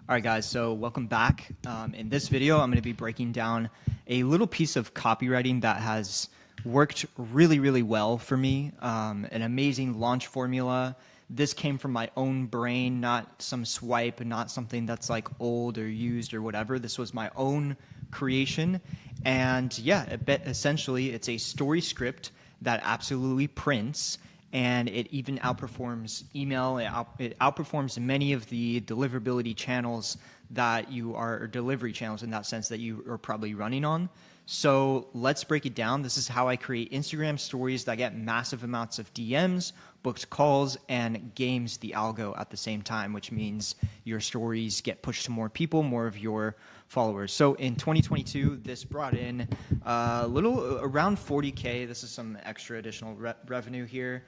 All right, guys, so welcome back. In this video, I'm going to be breaking down a little piece of copywriting that has worked really, really well for me, an amazing launch formula. This came from my own brain, not some swipe, not something that's like old or used or whatever. This was my own creation. And yeah, essentially, it's a story script that absolutely prints, and it even outperforms email. It outperforms many of the deliverability channels that you are, or delivery channels in that sense, that you are probably running on. So let's break it down. This is how I create Instagram stories that get massive amounts of DMs, booked calls, and games the algo at the same time, which means your stories get pushed to more people, more of your followers. So in 2022, this brought in a little around 40K. This is some extra additional revenue here.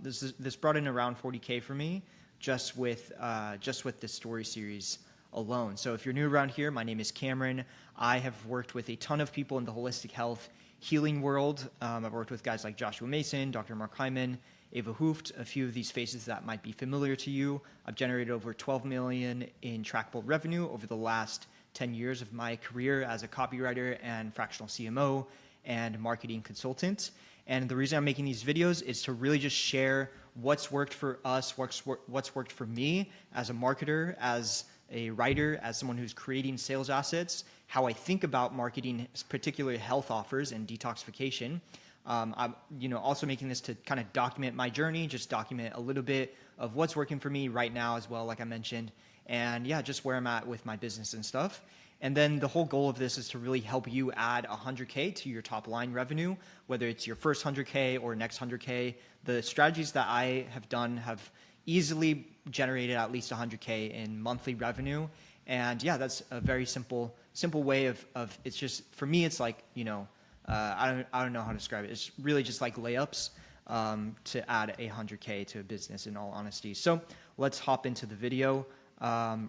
This brought in around 40K for me just with this story series alone. So if you're new around here, my name is Cameron. I have worked with a ton of people in the holistic health healing world. I've worked with guys like Joshua Mason, Dr. Mark Hyman, Ava Hooft, a few of these faces that might be familiar to you. I've generated over 12 million in trackable revenue over the last 10 years of my career as a copywriter and fractional CMO and marketing consultant. And the reason I'm making these videos is to really just share what's worked for us, what's worked for me as a marketer, as a writer, as someone who's creating sales assets, how I think about marketing, particularly health offers and detoxification. I'm also making this to kind of document my journey, just document a little bit of what's working for me right now as well, like I mentioned, and yeah, just where I'm at with my business and stuff. And then the whole goal of this is to really help you add 100K to your top line revenue, whether it's your first 100K or next 100K. The strategies that I have done have easily generated at least 100K in monthly revenue. And yeah, that's a very simple way of it's just, for me, it's like, I don't know how to describe it. It's really just like layups to add 100K to a business, in all honesty. So let's hop into the video.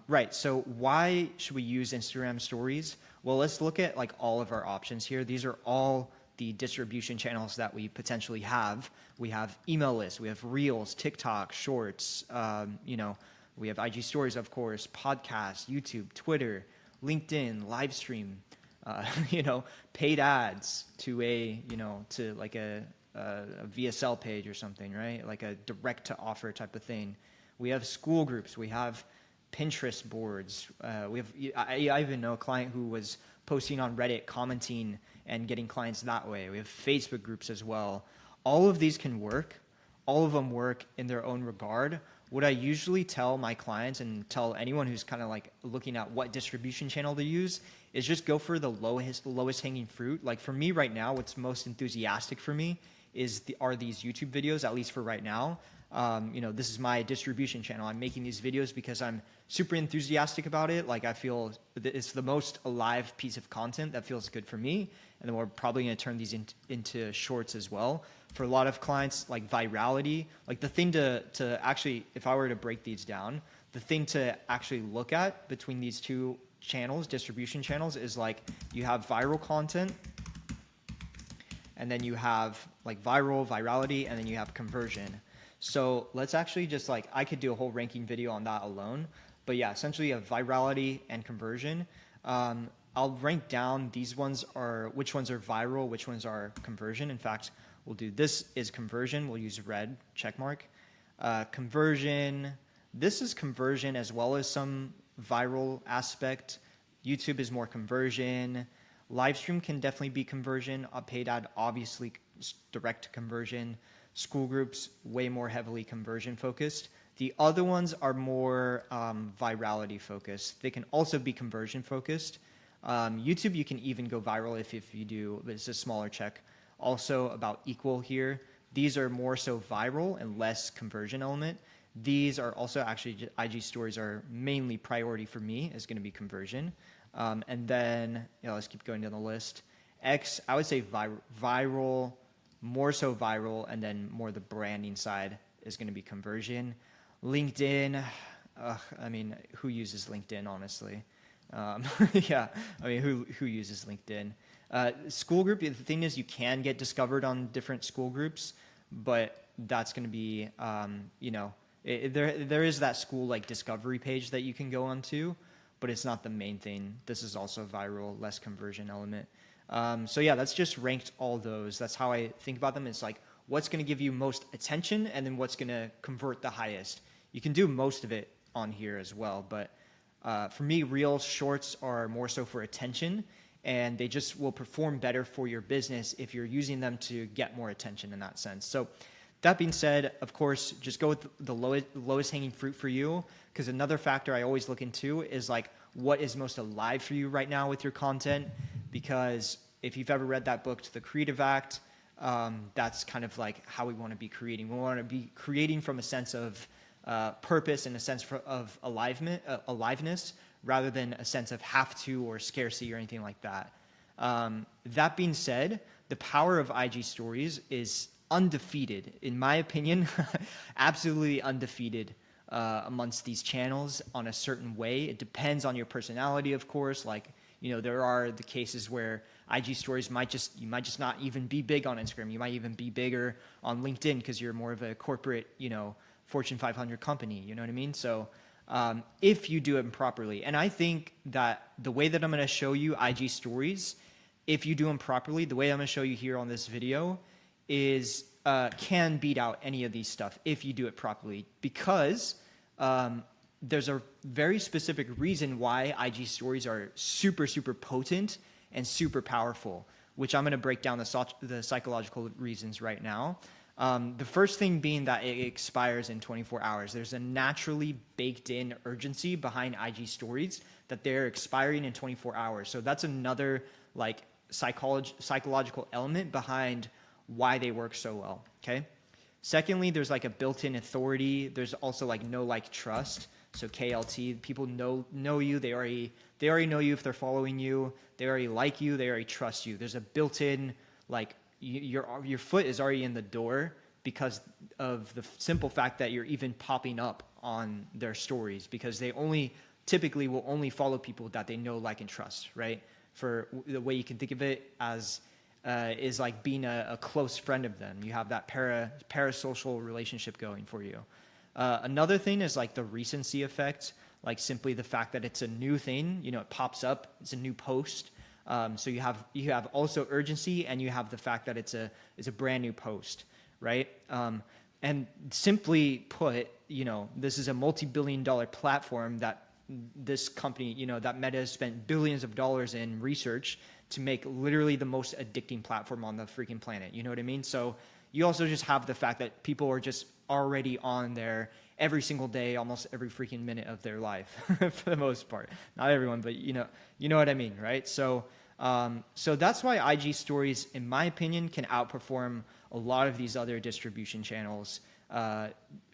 Right, so why should we use Instagram stories? Well, let's look at like all of our options here. These are all the distribution channels that we potentially have. We have email lists, we have Reels, TikTok, Shorts, we have IG stories, of course, podcasts, YouTube, Twitter, LinkedIn, live stream, paid ads to like a VSL page or something, right? Like a direct to offer type of thing. We have school groups, we have Pinterest boards. I even know a client who was posting on Reddit, commenting and getting clients that way. We have Facebook groups as well. All of these can work. All of them work in their own regard. What I usually tell my clients and tell anyone who's kind of like looking at what distribution channel to use is just go for the lowest hanging fruit. Like for me right now, what's most enthusiastic for me are these YouTube videos, at least for right now. This is my distribution channel. I'm making these videos because I'm super enthusiastic about it. Like I feel it's the most alive piece of content that feels good for me. And then we're probably going to turn these into shorts as well. For a lot of clients, like virality, like the thing to actually, if I were to break these down, the thing to actually look at between these two channels, distribution channels, is like you have viral content, and then you have like virality, and then you have conversion. So let's actually just I could do a whole ranking video on that alone. But yeah, essentially you have virality and conversion. I'll rank down which ones are viral, which ones are conversion. In fact, we'll do this is conversion. We'll use red check mark. Conversion, this is conversion as well as some viral aspect. YouTube is more conversion. Livestream can definitely be conversion. A paid ad, obviously direct conversion. School groups, way more heavily conversion focused. The other ones are more virality focused. They can also be conversion focused. YouTube, you can even go viral if you do, but it's a smaller check. Also about equal here. These are more so viral and less conversion element. These are also actually, IG stories are mainly priority for me, is going to be conversion. And then, let's keep going down the list. X, I would say viral, more so viral, and then more the branding side is going to be conversion. LinkedIn, who uses LinkedIn, honestly? Yeah, who uses LinkedIn? School group, the thing is you can get discovered on different school groups, but that's going to be, There is that school like discovery page that you can go onto, but it's not the main thing. This is also viral, less conversion element. So yeah, that's just ranked all those. That's how I think about them. It's like what's going to give you most attention, and then what's going to convert the highest. You can do most of it on here as well, but for me, Reels, Shorts are more so for attention, and they just will perform better for your business if you're using them to get more attention in that sense. So that being said, of course, just go with the lowest hanging fruit for you, because another factor I always look into is like what is most alive for you right now with your content. Because if you've ever read that book, The Creative Act, that's kind of like how we want to be creating. We want to be creating from a sense of purpose and a sense of aliveness, rather than a sense of have to or scarcity or anything like that. That being said, the power of IG stories is undefeated, in my opinion, absolutely undefeated amongst these channels on a certain way. It depends on your personality, of course. Like, you know, there are the cases where IG stories you might just not even be big on Instagram. You might even be bigger on LinkedIn because you're more of a corporate, you know, Fortune 500 company. You know what I mean? So if you do it properly, and I think that the way that I'm going to show you IG stories, if you do them properly, the way I'm going to show you here on this video is can beat out any of these stuff if you do it properly, because there's a very specific reason why IG stories are super, super potent and super powerful, which I'm going to break down the psychological reasons right now. The first thing being that it expires in 24 hours. There's a naturally baked in urgency behind IG stories that they're expiring in 24 hours. So that's another like psychological element behind why they work so well. Okay. Secondly, there's like a built-in authority. There's also like know, like, trust. So KLT, people know you. They already know you if they're following you. They already like you. They already trust you. There's a built-in like your foot is already in the door because of the simple fact that you're even popping up on their stories, because they typically will only follow people that they know, like, and trust, right? For the way you can think of it as is like being a close friend of them. You have that parasocial relationship going for you. Another thing is like the recency effect, like simply the fact that it's a new thing. You know, it pops up, it's a new post. So you have also urgency, and you have the fact that it's a brand new post, right? And simply put, you know, this is a multi-billion-dollar platform that this company, you know, that Meta has spent billions of dollars in research to make literally the most addicting platform on the freaking planet. You know what I mean? So you also just have the fact that people are just already on there every single day, almost every freaking minute of their life, for the most part. Not everyone, but you know what I mean, right? So that's why IG stories, in my opinion, can outperform a lot of these other distribution channels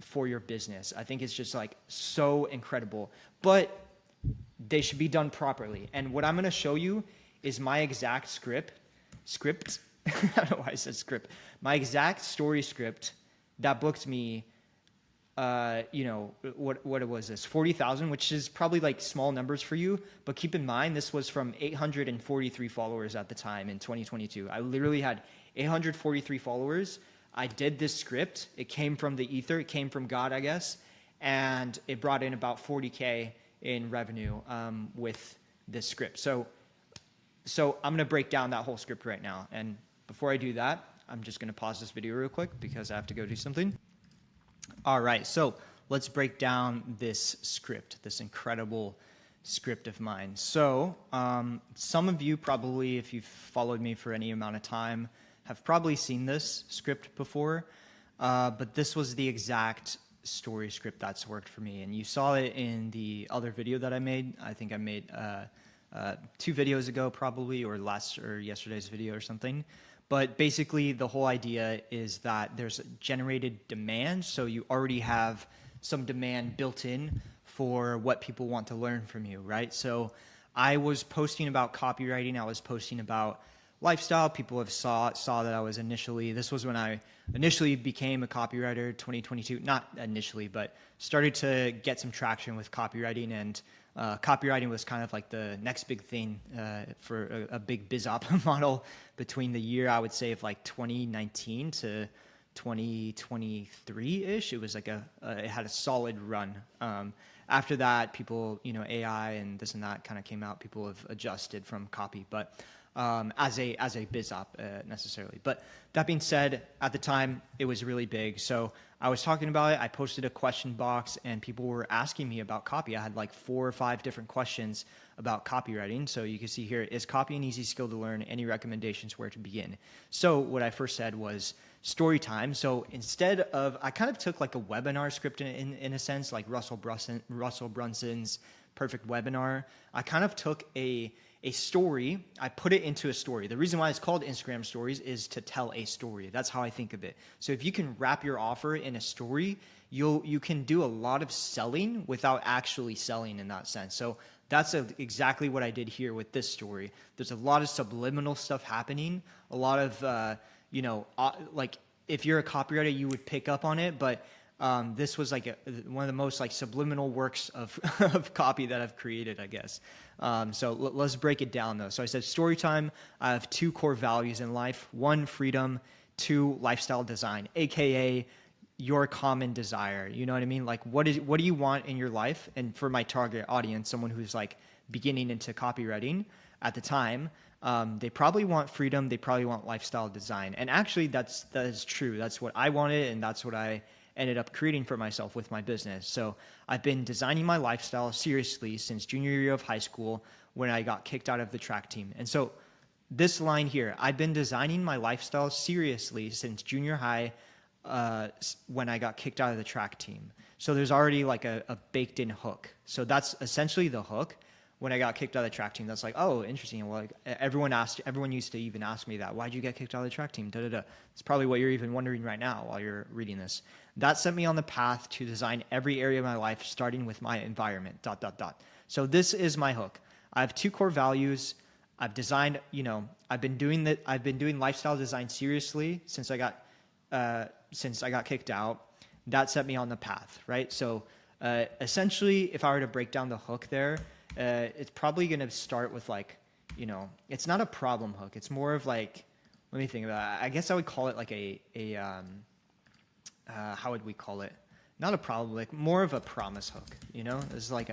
for your business. I think it's just like so incredible, but they should be done properly. And what I'm going to show you is my exact script. I don't know why I said script. My exact story script that booked me, you know, what was this? 40,000, which is probably like small numbers for you. But keep in mind, this was from 843 followers at the time in 2022. I literally had 843 followers. I did this script. It came from the ether. It came from God, I guess. And it brought in about 40K in revenue with this script. So I'm going to break down that whole script right now. And before I do that, I'm just going to pause this video real quick because I have to go do something. All right, so let's break down this script, this incredible script of mine. So some of you probably, if you've followed me for any amount of time, have probably seen this script before, but this was the exact story script that's worked for me. And you saw it in the other video that I made. I think I made 2 videos ago probably, or yesterday's video or something. But basically the whole idea is that there's generated demand. So you already have some demand built in for what people want to learn from you, right? So I was posting about copywriting. I was posting about lifestyle. People have saw that I was this was when I initially became a copywriter, 2022, not initially, but started to get some traction with copywriting, and copywriting was kind of like the next big thing for a big biz op model between the year, I would say, of like 2019 to 2023-ish. It was like it had a solid run. After that, people, AI and this and that kind of came out. People have adjusted from copy, but as a biz op necessarily. But that being said, at the time it was really big. So I was talking about it. I posted a question box, and people were asking me about copy. I had like 4 or 5 different questions about copywriting. So you can see here, is copy an easy skill to learn? Any recommendations where to begin? So what I first said was story time. So instead of, I kind of took like a webinar script in a sense, like Russell Brunson's Perfect Webinar. I kind of took a story, I put it into a story. The reason why it's called Instagram Stories is to tell a story. That's how I think of it. So if you can wrap your offer in a story, you can do a lot of selling without actually selling in that sense. So that's exactly what I did here with this story. There's a lot of subliminal stuff happening, a lot of, like if you're a copywriter, you would pick up on it, but this was like one of the most like subliminal works of, of copy that I've created, I guess. So let's break it down though. So I said story time. I have 2 core values in life. 1, freedom. 2, lifestyle design, AKA your common desire. You know what I mean? Like what do you want in your life? And for my target audience, someone who's like beginning into copywriting at the time, they probably want freedom. They probably want lifestyle design. And actually that is true. That's what I wanted. And that's what I ended up creating for myself with my business. So I've been designing my lifestyle seriously since junior year of high school when I got kicked out of the track team. And so this line here, I've been designing my lifestyle seriously since junior high when I got kicked out of the track team. So there's already like a baked in hook. So that's essentially the hook. When I got kicked out of the track team, that's like, oh, interesting. Well, like, everyone used to even ask me that. Why'd you get kicked out of the track team? It's probably what you're even wondering right now while you're reading this. That set me on the path to design every area of my life, starting with my environment, ... So this is my hook. I have 2 core values. I've designed, I've been doing lifestyle design seriously since I got kicked out. That set me on the path, right? So essentially, if I were to break down the hook there, it's probably going to start with like, it's not a problem hook. It's more of like, let me think about it. I guess I would call it like how would we call it? Not a problem, like more of a promise hook, This is like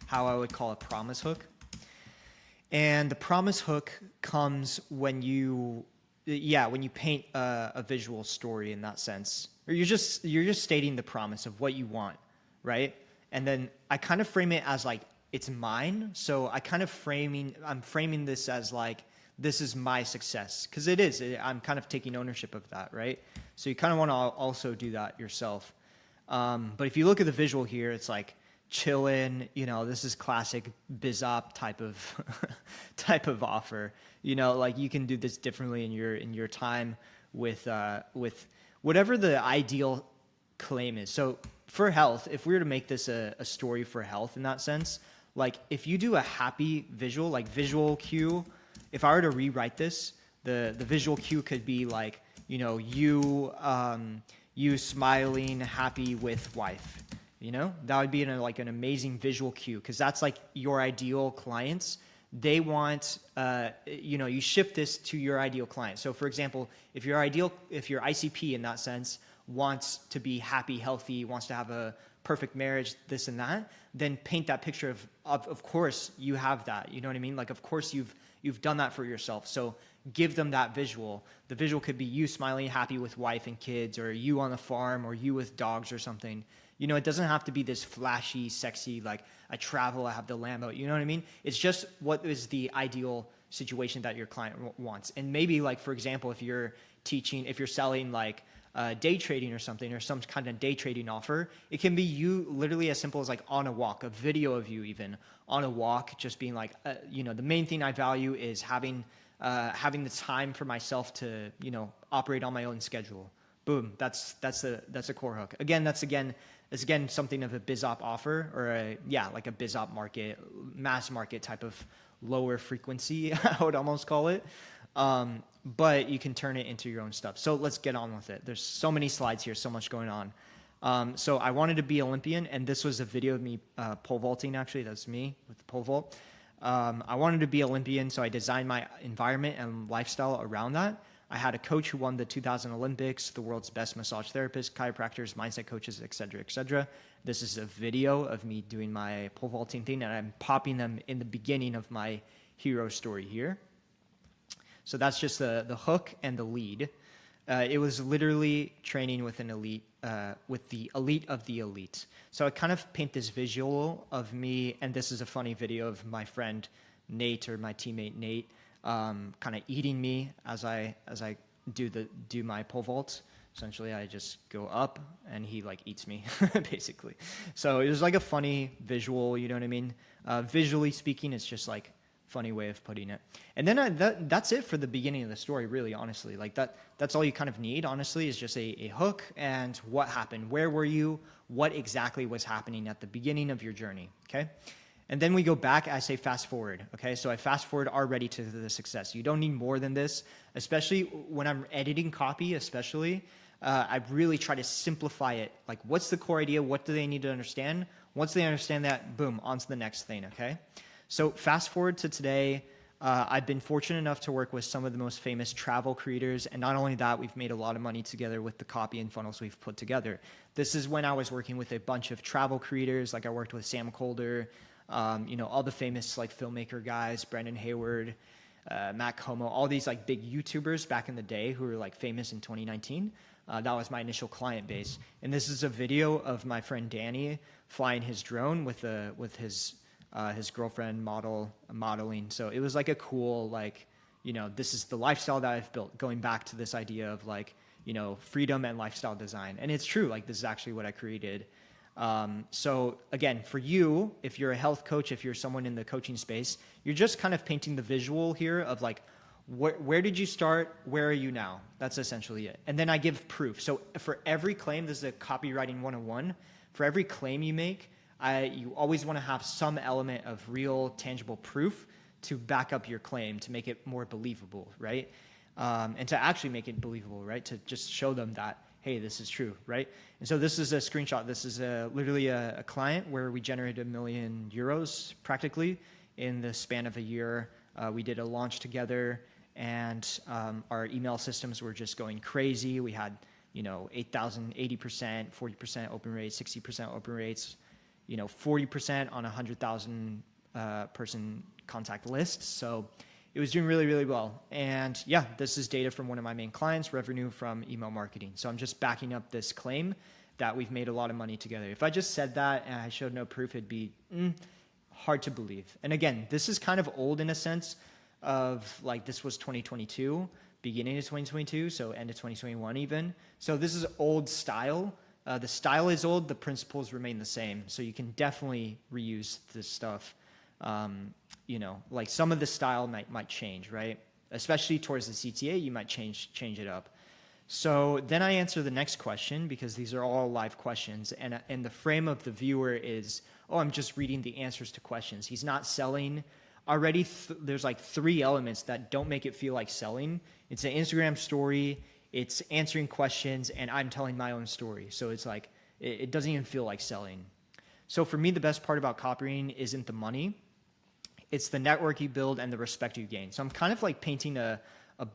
how I would call a promise hook. And the promise hook comes when you paint a visual story in that sense, or you're just stating the promise of what you want, right? And then I kind of frame it as like, it's mine. So I'm framing this as like, this is my success. Cause it is, I'm kind of taking ownership of that, right? So you kind of want to also do that yourself. But if you look at the visual here, it's like chillin', this is classic biz op type of offer, like you can do this differently in your time with whatever the ideal claim is. So for health, if we were to make this a story for health in that sense, like if you do a happy visual, like visual cue, if I were to rewrite this, the visual cue could be like, you smiling, happy with wife, that would be an amazing visual cue. Cause that's like your ideal clients. They want, you ship this to your ideal client. So for example, if your ICP in that sense wants to be happy, healthy, wants to have a perfect marriage, this and that, then paint that picture of course you have that, you know what I mean? Like, of course you've done that for yourself. So give them that visual. The visual could be you smiling, happy with wife and kids, or you on the farm, or you with dogs or something. It doesn't have to be this flashy, sexy, like I travel, I have the Lambo, you know what I mean? It's just what is the ideal situation that your client wants. And maybe like, for example, if you're selling like day trading or something, or some kind of day trading offer, it can be you literally as simple as like on a walk, a video of you even on a walk, just being like, the main thing I value is having the time for myself to, operate on my own schedule. Boom. That's a core hook. It's again something of a biz op offer, or like a biz op market, mass market type of lower frequency, I would almost call it. But you can turn it into your own stuff. So let's get on with it. There's so many slides here, so much going on. So I wanted to be Olympian, and this was a video of me pole vaulting, actually. That's me with the pole vault. I wanted to be Olympian, so I designed my environment and lifestyle around that. I had a coach who won the 2000 Olympics, the world's best massage therapists, chiropractors, mindset coaches, et cetera, et cetera. This is a video of me doing my pole vaulting thing, and I'm popping them in the beginning of my hero story here. So that's just the hook and the lead. It was literally training with an elite, with the elite of the elite. So I kind of paint this visual of me, and this is a funny video of my friend Nate, or my teammate Nate, kind of eating me as I do my pole vault. Essentially, I just go up and he like eats me, basically. So it was like a funny visual, you know what I mean? Visually speaking, it's just like funny way of putting it. And then that's it for the beginning of the story, really, honestly. Like that's all you kind of need, honestly, is just a hook and what happened. Where were you? What exactly was happening at the beginning of your journey, okay? And then we go back, I say fast forward, okay? So I fast forward already to the success. You don't need more than this, especially when I'm editing copy, especially. I really try to simplify it. Like, what's the core idea? What do they need to understand? Once they understand that, boom, on to the next thing, okay? So fast forward to today. I've been fortunate enough to work with some of the most famous travel creators. And not only that, we've made a lot of money together with the copy and funnels we've put together. This is when I was working with a bunch of travel creators. Like I worked with Sam Colder, all the famous like filmmaker guys, Brendan Hayward, Matt Como, all these like big YouTubers back in the day who were like famous in 2019. That was my initial client base. And this is a video of my friend Danny flying his drone with his girlfriend modeling. So it was like a cool, like, this is the lifestyle that I've built, going back to this idea of like, freedom and lifestyle design. And it's true, like this is actually what I created. So again, for you, if you're a health coach, if you're someone in the coaching space, you're just kind of painting the visual here of like, where did you start? Where are you now? That's essentially it. And then I give proof. So for every claim, this is a copywriting 101. For every claim you make, you always want to have some element of real tangible proof to back up your claim, to make it more believable, right? And to actually make it believable, right? To just show them that, hey, this is true, right? And so this is a screenshot. This is literally a client where we generated €1 million practically in the span of a year. We did a launch together, and our email systems were just going crazy. We had 8,000, 80%, 40% open rates, 60% open rates, 40% on 100,000 person contact lists. So it was doing really, really well. And yeah, this is data from one of my main clients, revenue from email marketing. So I'm just backing up this claim that we've made a lot of money together. If I just said that and I showed no proof, it'd be hard to believe. And again, this is kind of old in a sense of like, this was 2022, beginning of 2022, so end of 2021 even. So this is old style. The style is old, the principles remain the same. So you can definitely reuse this stuff. Like some of the style might change, right? Especially towards the CTA, you might change it up. So then I answer the next question, because these are all live questions, and the frame of the viewer is, oh, I'm just reading the answers to questions. He's not selling. Already there's like 3 elements that don't make it feel like selling. It's an Instagram story, it's answering questions, and I'm telling my own story. So it's like, it doesn't even feel like selling. So for me, the best part about copywriting isn't the money. It's the network you build and the respect you gain. So I'm kind of like painting a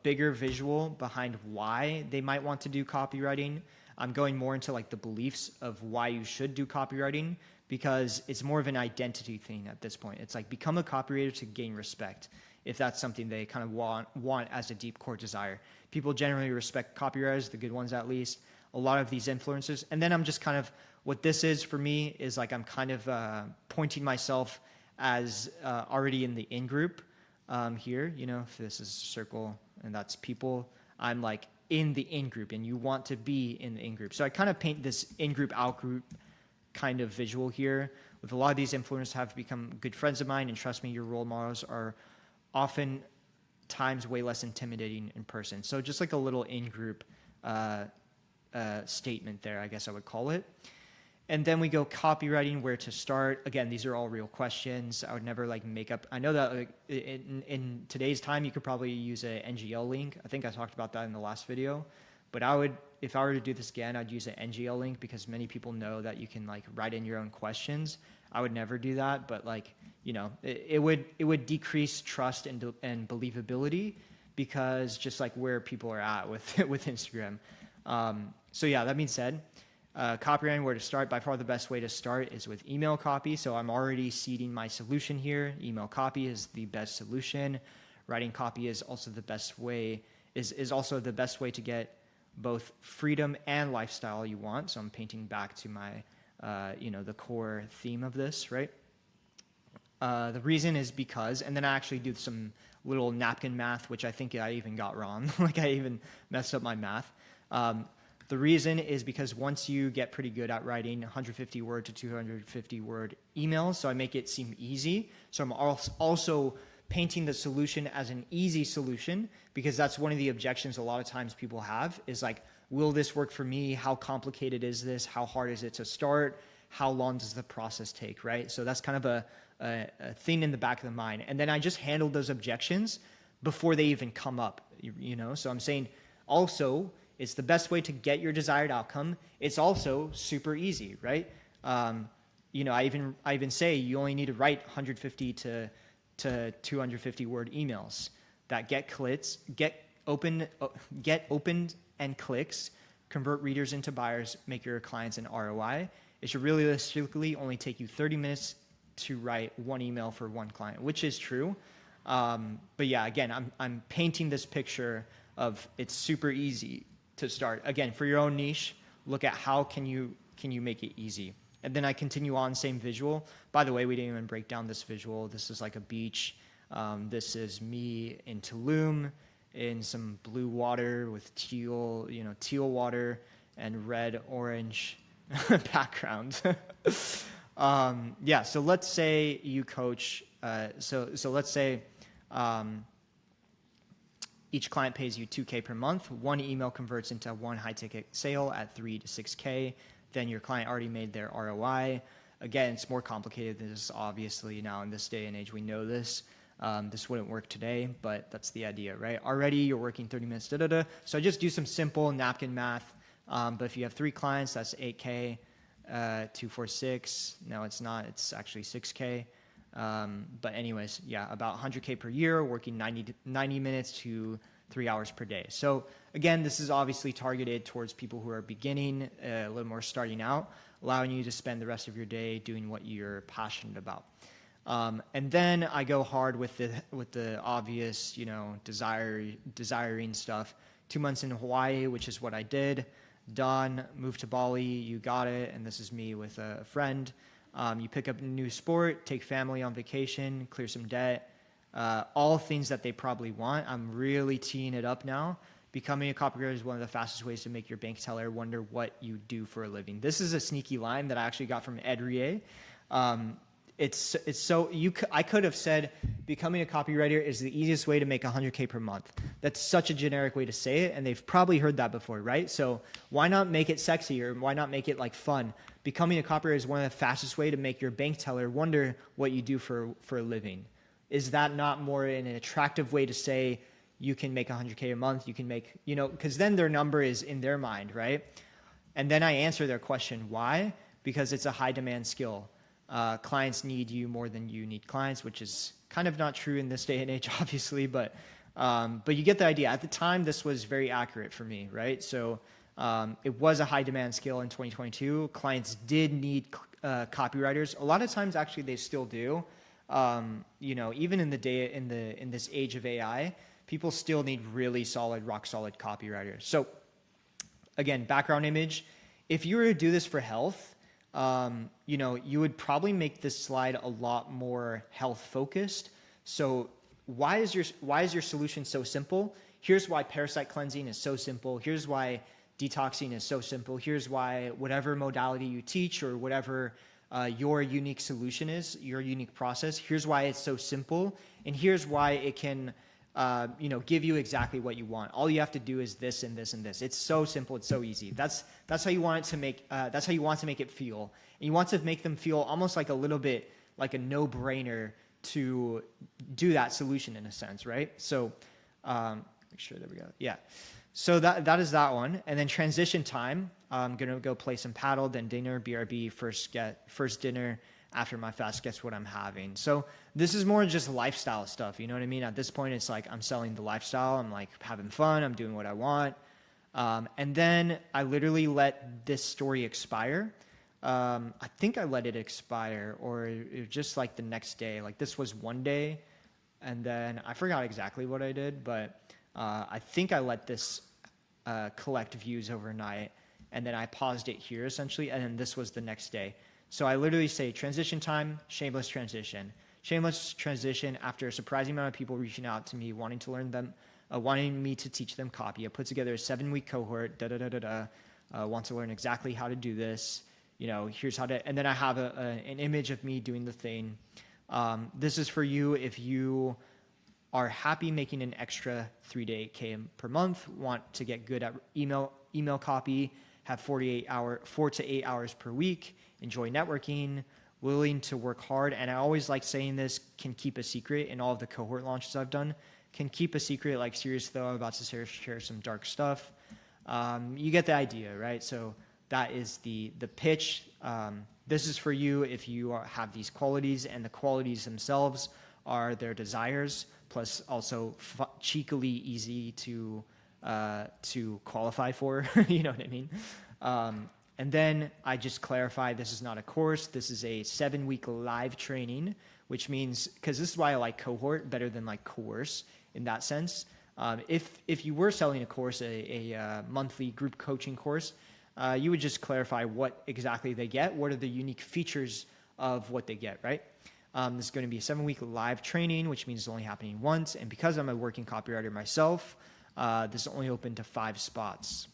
bigger visual behind why they might want to do copywriting. I'm going more into like the beliefs of why you should do copywriting, because it's more of an identity thing at this point. It's like, become a copywriter to gain respect, if that's something they kind of want as a deep core desire. People generally respect copywriters, the good ones at least, a lot of these influencers. And then I'm just kind of, what this is for me is like, I'm kind of pointing myself as already in the in-group here. If this is circle and that's people, I'm like in the in-group, and you want to be in the in-group. So I kind of paint this in-group, out-group kind of visual here. With a lot of these influencers have become good friends of mine, and trust me, your role models are often times way less intimidating in person. So just like a little in-group statement there, I guess I would call it. And then we go copywriting, where to start. Again, these are all real questions. I would never like make up. I know that like, in today's time, you could probably use an NGL link. I think I talked about that in the last video. But if I were to do this again, I'd use an NGL link, because many people know that you can like write in your own questions. I would never do that, but like, it would decrease trust and believability, because just like where people are at with with Instagram. So yeah, that being said, copywriting, where to start. By far the best way to start is with email copy. So I'm already seeding my solution here. Email copy is the best solution. Writing copy is also the best way, is also the best way to get both freedom and lifestyle you want. So I'm painting back to my, the core theme of this, right? The reason is because, and then I actually do some little napkin math, which I think I even got wrong. Like I even messed up my math. The reason is because once you get pretty good at writing 150 word to 250 word emails, so I make it seem easy. So I'm also painting the solution as an easy solution, because that's one of the objections a lot of times people have is like, will this work for me? How complicated is this? How hard is it to start? How long does the process take, right? So that's kind of a thing in the back of the mind. And then I just handled those objections before they even come up, So I'm saying also, it's the best way to get your desired outcome. It's also super easy, right? I even say you only need to write 150 to 250 word emails that get clicks, get opened and clicks, convert readers into buyers, make your clients an ROI. It should realistically only take you 30 minutes to write one email for one client, which is true. But yeah, again, I'm painting this picture of it's super easy to start. Again, for your own niche, look at how can you make it easy. And then I continue on, same visual. By the way, we didn't even break down this visual. This is like a beach. This is me in Tulum in some blue water with teal water and red, orange background. So let's say you coach. So let's say each client pays you $2K per month. One email converts into one high ticket sale at $3 to $6K. Then your client already made their ROI. Again, it's more complicated than this, obviously. Now in this day and age, we know this. This wouldn't work today, but that's the idea, right? Already you're working 30 minutes, So I just do some simple napkin math. But if you have 3 clients, that's 8K, 2, 4, 6. No, it's not. It's actually 6K. But anyways, yeah, about 100K per year, working 90 minutes to 3 hours per day. So again, this is obviously targeted towards people who are beginning, a little more starting out, allowing you to spend the rest of your day doing what you're passionate about. And then I go hard with the obvious, desiring stuff. 2 months in Hawaii, which is what I did. Done. Moved to Bali. You got it. And this is me with a friend. You pick up a new sport, take family on vacation, clear some debt. All things that they probably want. I'm really teeing it up now. Becoming a copywriter is one of the fastest ways to make your bank teller wonder what you do for a living. This is a sneaky line that I actually got from Ed Rie. I could have said becoming a copywriter is the easiest way to make 100K per month. That's such a generic way to say it, and they've probably heard that before, right? So why not make it sexier? Why not make it like fun? Becoming a copywriter is one of the fastest way to make your bank teller wonder what you do for a living. Is that not more an attractive way to say you can make 100K a month? You can make, because then their number is in their mind, right? And then I answer their question, why? Because it's a high demand skill. Clients need you more than you need clients, which is kind of not true in this day and age, obviously, but you get the idea. At the time, this was very accurate for me, right? So it was a high demand skill in 2022. Clients did need copywriters. A lot of times, actually, they still do. Even in this age of AI, people still need really solid, rock solid copywriters. So again, background image. If you were to do this for health, you would probably make this slide a lot more health focused. So why is your solution so simple? Here's why parasite cleansing is so simple. Here's why detoxing is so simple. Here's why whatever modality you teach or whatever your unique solution is, your unique process, here's why it's so simple. And here's why it can give you exactly what you want. All you have to do is this and this and this. It's so simple. It's so easy. That's how you want it to make. That's how you want to make it feel. And you want to make them feel almost like a little bit like a no-brainer to do that solution in a sense, right? So make sure there we go. Yeah. So that is that one. And then transition time. I'm gonna go play some paddle, then dinner, BRB, first dinner, after my fast, guess what I'm having? So this is more just lifestyle stuff. You know what I mean? At this point, it's like I'm selling the lifestyle. I'm like having fun. I'm doing what I want. And then I literally let this story expire. I think I let it expire, or it was just like the next day. Like this was one day, and then I forgot exactly what I did, but I think I let this collect views overnight, and then I paused it here essentially, and then this was the next day. So I literally say transition time, shameless transition. Shameless transition after a surprising amount of people reaching out to me, wanting to learn them, wanting me to teach them copy. I put together a 7-week cohort, want to learn exactly how to do this. You know, here's how to, and then I have an image of me doing the thing. This is for you if you are happy making an extra 3 to 8K per month, want to get good at email copy, have 4 to 8 hours per week, enjoy networking, willing to work hard. And I always like saying this, can keep a secret in all of the cohort launches I've done. Can keep a secret, like serious though, I'm about to share some dark stuff. You get the idea, right? So that is the pitch. This is for you if you have these qualities, and the qualities themselves are their desires, plus also cheekily easy to qualify for. You know what I mean? And then I just clarify, this is not a course. This is a 7-week live training, which means, because this is why I like cohort better than like course in that sense. If you were selling a course, a monthly group coaching course, you would just clarify what exactly they get. What are the unique features of what they get, right? This is going to be a 7-week live training, which means it's only happening once. And because I'm a working copywriter myself, this is only open to 5 spots.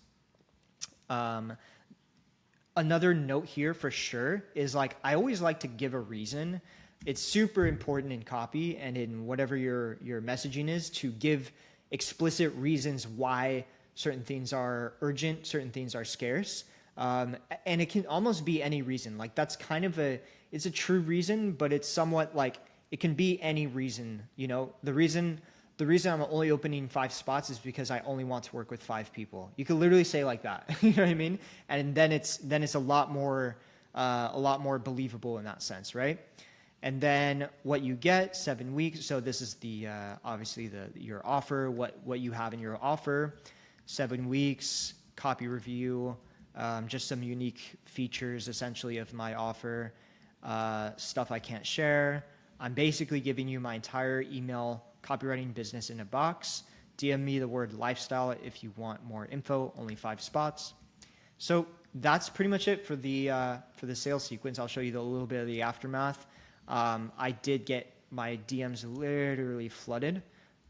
Another note here for sure is like, I always like to give a reason. It's super important in copy and in whatever your messaging is to give explicit reasons why certain things are urgent, certain things are scarce. And it can almost be any reason. Like that's kind of it's a true reason, but it's somewhat like, it can be any reason. You know, the reason I'm only opening 5 spots is because I only want to work with 5 people. You could literally say like that. You know what I mean? And then it's a lot more believable in that sense, right? And then what you get, 7 weeks. So this is the obviously your offer, what you have in your offer. 7 weeks, copy review, just some unique features essentially of my offer, stuff I can't share. I'm basically giving you my entire email copywriting business in a box. DM me the word lifestyle if you want more info, only 5 spots. So that's pretty much it for the sales sequence. I'll show you a little bit of the aftermath. I did get my DMs literally flooded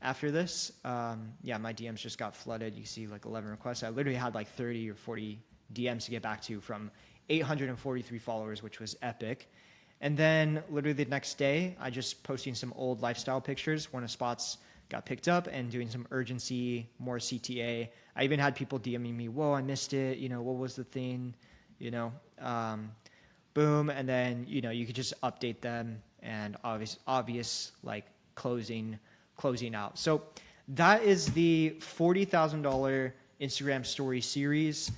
after this. Yeah, my DMs just got flooded. You see like 11 requests. I literally had like 30 or 40 DMs to get back to from 843 followers, which was epic. And then literally the next day, I just posting some old lifestyle pictures when a spots got picked up and doing some urgency, more CTA. I even had people DMing me, whoa, I missed it. You know, what was the thing? You know, boom. And then, you know, you could just update them and obvious like closing out. So that is the $40,000 Instagram story series.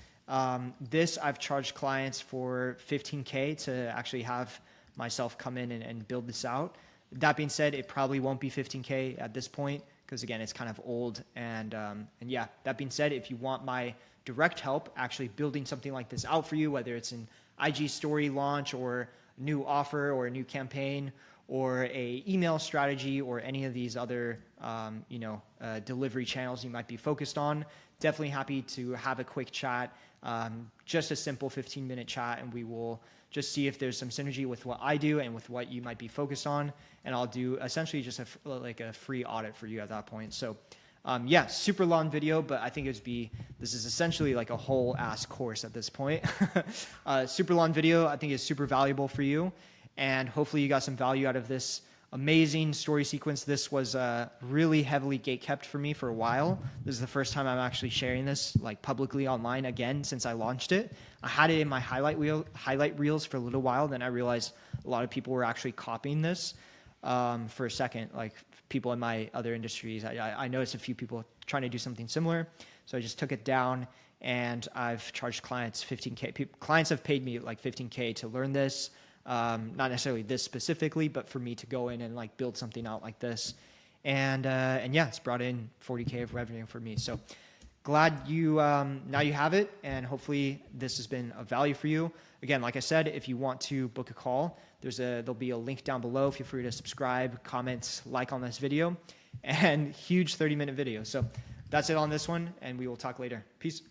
This I've charged clients for $15K to actually have myself come in and build this out. That being said, it probably won't be $15K at this point because again, it's kind of old. And yeah, that being said, if you want my direct help actually building something like this out for you, whether it's an IG story launch or new offer or a new campaign or a email strategy or any of these other delivery channels you might be focused on, definitely happy to have a quick chat, just a simple 15-minute chat, and we will just see if there's some synergy with what I do and with what you might be focused on. And I'll do essentially just a free audit for you at that point. So yeah, super long video, but I think this is essentially like a whole ass course at this point. Super long video, I think is super valuable for you. And hopefully you got some value out of this amazing story sequence. This was really heavily gatekept for me for a while. This is the first time I'm actually sharing this like publicly online again since I launched it. I had it in my highlight reels for a little while. Then I realized a lot of people were actually copying this for a second, like people in my other industries. I noticed a few people trying to do something similar. So I just took it down and I've charged clients $15K. Clients have paid me like $15K to learn this. Not necessarily this specifically, but for me to go in and like build something out like this. And yeah, it's brought in 40K of revenue for me. So glad you now you have it, and hopefully this has been of value for you. Again, like I said, if you want to book a call, there'll be a link down below. Feel free to subscribe, comment, like on this video, and huge 30-minute video. So that's it on this one, and we will talk later. Peace.